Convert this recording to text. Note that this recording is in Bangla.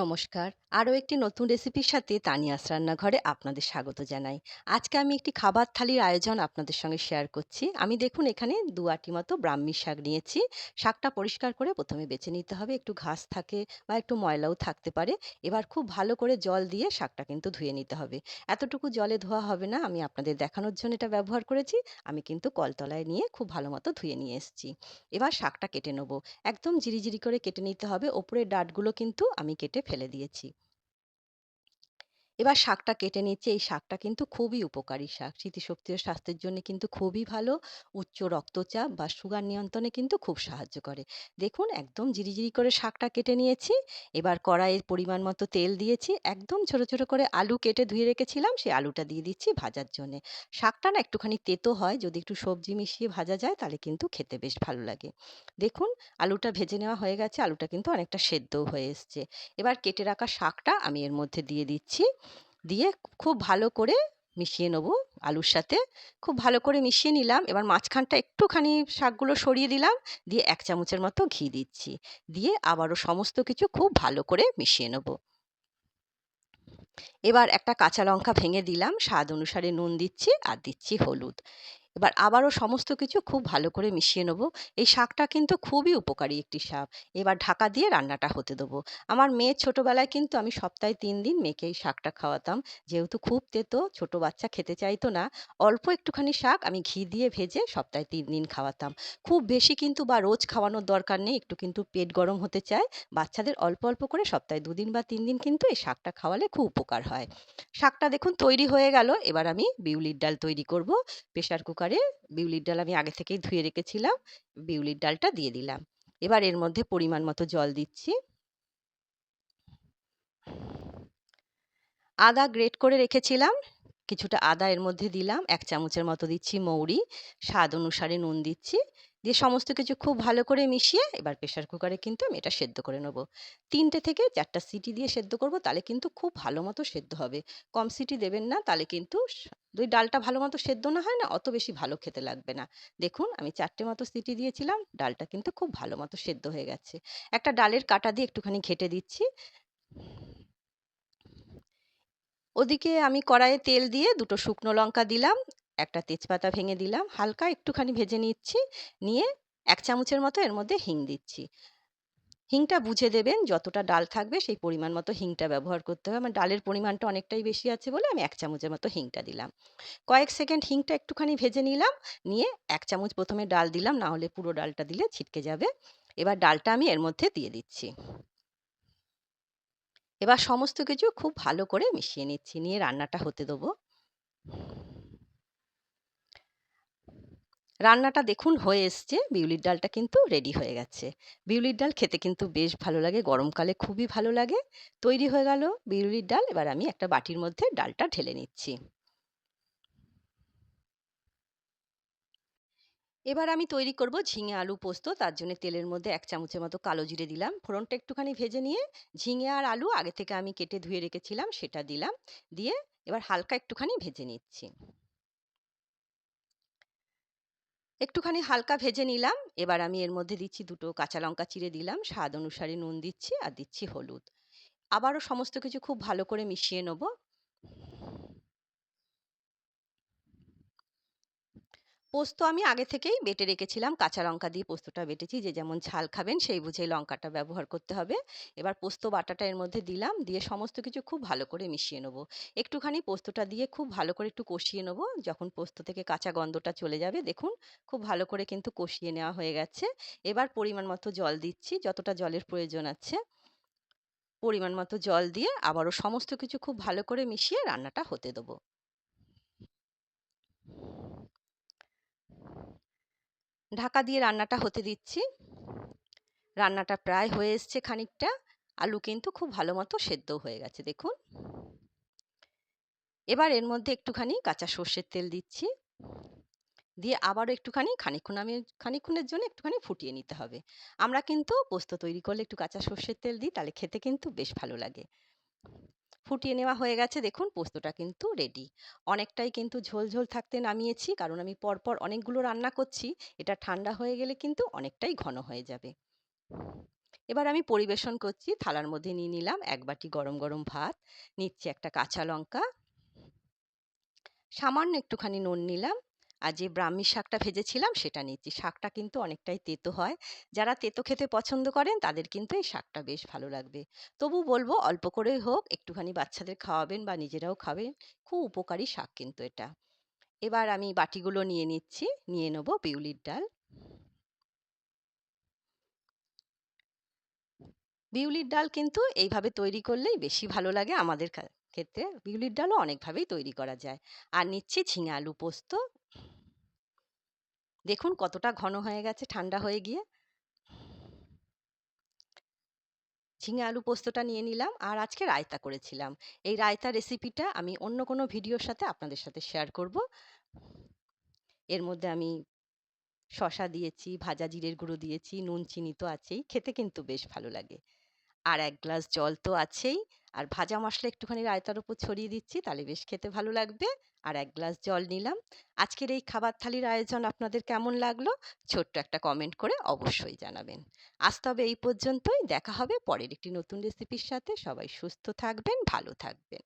নমস্কার। আরও একটি নতুন রেসিপির সাথে তানিয়াস রান্নাঘরে আপনাদের স্বাগত জানাই। আজকে আমি একটি খাবার থালির আয়োজন আপনাদের সঙ্গে শেয়ার করছি। আমি দেখুন এখানে ২ আঁটি মতো ব্রাহ্মী শাক নিয়েছি। শাকটা পরিষ্কার করে প্রথমে বেছে নিতে হবে। একটু ঘাস থাকে বা একটু ময়লাও থাকতে পারে। এবার খুব ভালো করে জল দিয়ে শাকটা কিন্তু ধুয়ে নিতে হবে। এতটুকু জলে ধোয়া হবে না। আমি আপনাদের দেখানোর জন্য এটা ব্যবহার করেছি। আমি কিন্তু কলতলায় নিয়ে খুব ভালো মতো ধুয়ে নিয়ে এসেছি। এবার শাকটা কেটে নেব। একদম জিরি করে কেটে নিতে হবে। ওপরের ডাঁটগুলো কিন্তু আমি কেটে ফেলে দিয়েছি। এবার শাকটা কেটে নিচ্ছি। এই শাকটা কিন্তু খুবই উপকারী শাক। স্মৃতিশক্তি ও স্বাস্থ্যের জন্য কিন্তু খুবই ভালো। উচ্চ রক্তচাপ বা সুগার নিয়ন্ত্রণে কিন্তু খুব সাহায্য করে। দেখুন একদম জিরি করে শাকটা কেটে নিয়েছি। এবার কড়াইয়ে পরিমাণ মতো তেল দিয়েছি। একদম ছোট করে আলু কেটে ধুয়ে রেখেছিলাম, সেই আলুটা দিয়ে দিচ্ছি ভাজার জন্যে। শাকটা না একটুখানি তেতো হয়, যদি একটু সবজি মিশিয়ে ভাজা যায় তাহলে কিন্তু খেতে বেশ ভালো লাগে। দেখুন আলুটা ভেজে নেওয়া হয়ে গেছে। আলুটা কিন্তু অনেকটা সেদ্ধও হয়ে এসছে। এবার কেটে রাখা শাকটা আমি এর মধ্যে দিয়ে দিচ্ছি। দিয়ে খুব ভালো করে মিশিয়ে নেব আলুর সাথে। খুব ভালো করে মিশিয়ে নিলাম। এবার মাঝখানটা একটুখানি শাকগুলো সরিয়ে দিলাম। দিয়ে ১ চামচের মতো ঘি দিচ্ছি। দিয়ে আবারও সমস্ত কিছু খুব ভালো করে মিশিয়ে নেব। এবার একটা কাঁচা লঙ্কা ভেঙে দিলাম। স্বাদ অনুসারে নুন দিচ্ছি আর দিচ্ছি হলুদ। এবার আবারও সমস্ত কিছু খুব ভালো করে মিশিয়ে নেব। এই শাকটা কিন্তু খুবই উপকারী একটি শাক। এবার ঢাকা দিয়ে রান্নাটা হতে দেবো। আমার মেয়ের ছোটবেলায় কিন্তু আমি সপ্তাহে ৩ দিন মেয়েকে এই শাকটা খাওয়াতাম। যেহেতু খুব তেতো, ছোট বাচ্চা খেতে চাইতো না। অল্প একটুখানি শাক আমি ঘি দিয়ে ভেজে সপ্তাহে ৩ দিন খাওয়াতাম। খুব বেশি কিন্তু বা রোজ খাওয়ানোর দরকার নেই। একটু কিন্তু পেট গরম হতে চায়। বাচ্চাদের অল্প করে সপ্তাহে ২ দিন বা ৩ দিন কিন্তু এই শাকটা খাওয়ালে খুব উপকার হয়। শাকটা দেখুন তৈরি হয়ে গেল। এবার আমি বিউলির ডাল তৈরি করব। প্রেসার কুকারে বিউলির ডাল আমি আগে থেকেই ধুয়ে রেখেছিলাম। বিউলির ডালটা দিয়ে দিলাম। এবার এর মধ্যে পরিমাণ মতো জল দিচ্ছি। আদা গ্রেট করে রেখেছিলাম। কিছুটা আদা এর মধ্যে দিলাম। ১ চামচের মতো দিচ্ছি মৌরি। স্বাদ অনুসারে নুন দিচ্ছি। দিয়ে সমস্ত কিছু খুব ভালো করে মিশিয়ে এবার প্রেসার কুকারে কিন্তু আমি এটা সেদ্ধ করে নেব। ৩টে থেকে ৪ টা সিটি দিয়ে সেদ্ধ করব, তাহলে কিন্তু খুব ভালো মতো সেদ্ধ হবে। কম সিটি দেবেন না, তাহলে কিন্তু যদি ডালটা ভালো মতো সেদ্ধ না হয় না, অত বেশি ভালো খেতে লাগবে না। দেখুন আমি ৪ টে মতো সিটি দিয়েছিলাম। ডালটা কিন্তু খুব ভালো মতো সেদ্ধ হয়ে গেছে। একটা ডালের কাঁটা দিয়ে একটুখানি ঘেঁটে দিচ্ছি। ওদিকে আমি কড়াইয়ে তেল দিয়ে ২ টো শুকনো লঙ্কা দিলাম, একটা তেজপাতা ভেঙে দিলাম, হালকা একটুখানি ভেজে নিচ্ছি। নিয়ে ১ চামচের মতো এর মধ্যে হিং দিচ্ছি। হিংটা বুঝে দেবেন, যতটা ডাল থাকবে সেই পরিমাণ মতো হিংটা ব্যবহার করতে হবে। আমার ডালের পরিমাণটা অনেকটাই বেশি আছে বলে আমি ১ চামচের মতো হিংটা দিলাম। কয়েক সেকেন্ড হিংটা একটুখানি ভেজে নিলাম। নিয়ে ১ চামচ ১ম এ ডাল দিলাম, না হলে পুরো ডালটা দিলে ছিটকে যাবে। এবার ডালটা আমি এর মধ্যে দিয়ে দিচ্ছি। এবার সমস্ত কিছু খুব ভালো করে মিশিয়ে নিচ্ছি। নিয়ে রান্নাটা হতে দেবো। রান্নাটা দেখুন হয়ে এসছে। বিউলির ডালটা কিন্তু রেডি হয়ে গেছে। বিউলির ডাল খেতে কিন্তু বেশ ভালো লাগে। গরমকালে খুবই ভালো লাগে। তৈরি হয়ে গেল বিউলির ডাল। এবার আমি একটা বাটির মধ্যে ডালটা ঢেলে নিচ্ছি। এবার আমি তৈরি করব ঝিঙে আলু পোস্ত। তার জন্য তেলের মধ্যে ১ চামচের মতো কালো জিরে দিলাম। ফোড়নটা একটুখানি ভেজে নিয়ে ঝিঙে আর আলু আগে থেকে আমি কেটে ধুয়ে রেখেছিলাম সেটা দিলাম। দিয়ে এবার হালকা একটুখানি ভেজে নিচ্ছি। একটুখানি হালকা ভেজে নিলাম। এবার আমি এর মধ্যে দিচ্ছি ২ টো কাঁচা লঙ্কা চিড়ে দিলাম। স্বাদ অনুসারে নুন দিচ্ছি আর দিচ্ছি হলুদ। আবারও সমস্ত কিছু খুব ভালো করে মিশিয়ে নেব। পোস্ত আমি আগে থেকেই বেটে রেখেছিলাম। কাঁচা লঙ্কা দিয়ে পোস্তটা বেটেছি। যে যেমন ঝাল খাবেন সেই বুঝে লঙ্কাটা ব্যবহার করতে হবে। এবার পোস্ত বাটাটা এর মধ্যে দিলাম। দিয়ে সমস্ত কিছু খুব ভালো করে মিশিয়ে নেব। একটুখানি পোস্তটা দিয়ে খুব ভালো করে একটু কষিয়ে নেব। যখন পোস্ত থেকে কাঁচা গন্ধটা চলে যাবে, দেখুন খুব ভালো করে কিন্তু কষিয়ে নেওয়া হয়ে গেছে। এবার পরিমাণ মতো জল দিচ্ছি, যতটা জলের প্রয়োজন আছে। পরিমাণ মতো জল দিয়ে আবারও সমস্ত কিছু খুব ভালো করে মিশিয়ে রান্নাটা হতে দেবো। ঢাকা দিয়ে রান্নাটা হতে দিচ্ছি। রান্নাটা প্রায় হয়ে এসছে খানিকটা। আলু কিন্তু খুব ভালো মতো সেদ্ধও হয়ে গেছে দেখুন। এবার এর মধ্যে একটুখানি কাঁচা সর্ষের তেল দিচ্ছি। দিয়ে আবারও একটুখানি খানিকক্ষণের জন্য একটুখানি ফুটিয়ে নিতে হবে। আমরা কিন্তু পোস্ত তৈরি করলে একটু কাঁচা সর্ষের তেল দিই, তাহলে খেতে কিন্তু বেশ ভালো লাগে। ফুটিয়ে নেওয়া হয়ে গেছে দেখুন, পোস্তটা কিন্তু রেডি। অনেকটাই কিন্তু ঝোল থাকতে নামিয়েছি, কারণ আমি পরপর অনেকগুলো রান্না করছি। এটা ঠান্ডা হয়ে গেলে কিন্তু অনেকটাই ঘন হয়ে যাবে। এবার আমি পরিবেশন করছি। থালার মধ্যে নিয়ে নিলাম ১ বাটি গরম, গরম ভাত, নিচ্ছি একটা কাঁচা লঙ্কা, সামান্য একটুখানি নুন নিলাম। আর যে ব্রাহ্মী শাকটা ভেজেছিলাম সেটা নিচ্ছি। শাকটা কিন্তু অনেকটাই তেতো হয়। যারা তেতো খেতে পছন্দ করেন তাদের কিন্তু এই শাকটা বেশ ভালো লাগবে। তবু বলব অল্প করেই হোক একটুখানি বাচ্চাদের খাওয়াবেন বা নিজেরাও খাবেন। খুব উপকারী শাক কিন্তু এটা। এবার আমি বাটিগুলো নিয়ে নিচ্ছি। নিয়ে নেব বিউলির ডাল। বিউলির ডাল কিন্তু এইভাবে তৈরি করলেই বেশি ভালো লাগে আমাদের ক্ষেত্রে। বিউলির ডালও অনেকভাবেই তৈরি করা যায়। আর নিচ্ছি ঝিঙে আলু পোস্ত। দেখুন কতটা ঘন হয়ে গেছে ঠান্ডা হয়ে গিয়ে। ঝিঙে আলু পোস্তটা নিয়ে নিলাম আর আজকে রায়তা করেছিলাম। এই রায়তা রেসিপিটা আমি অন্য কোনো ভিডিওর সাথে আপনাদের সাথে শেয়ার করব। এর মধ্যে আমি শসা দিয়েছি, ভাজা জিরের গুঁড়ো দিয়েছি, নুন চিনি তো আছেই। খেতে কিন্তু বেশ ভালো লাগে। আর ১ গ্লাস জল তো আছেই। আর ভাজা মসলা একটুখানি রায়তার উপর ছড়িয়ে দিচ্ছি, তাহলে বেশ খেতে ভালো লাগবে। আর ১ গ্লাস জল নিলাম। আজকের এই খাবার থালির আয়োজন আপনাদের কেমন লাগলো? ছোট্ট একটা কমেন্ট করে অবশ্যই জানাবেন। আজ তবে এই পর্যন্তই। দেখা হবে পরের একটি নতুন রেসিপির সাথে। সবাই সুস্থ থাকবেন, ভালো থাকবেন।